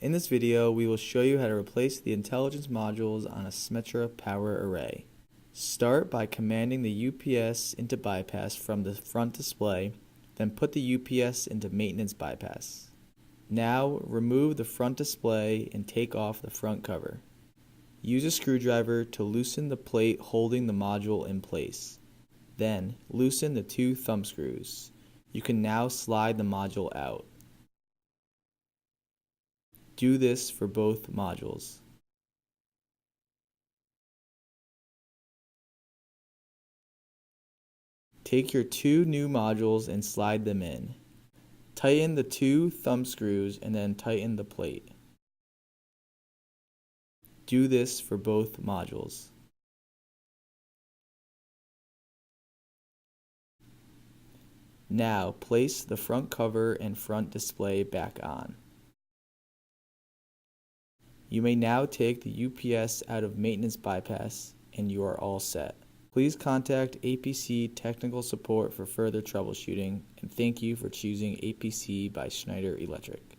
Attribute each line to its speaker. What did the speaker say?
Speaker 1: In this video, we will show you how to replace the intelligence modules on a Symmetra power array. Start by commanding the UPS into bypass from the front display, then put the UPS into maintenance bypass. Now, remove the front display and take off the front cover. Use a screwdriver to loosen the plate holding the module in place. Then, loosen the two thumb screws. You can now slide the module out. Do this for both modules. Take your two new modules and slide them in. Tighten the two thumb screws and then tighten the plate. Do this for both modules. Now place the front cover and front display back on. You may now take the UPS out of maintenance bypass and you are all set. Please contact APC Technical Support for further troubleshooting, and thank you for choosing APC by Schneider Electric.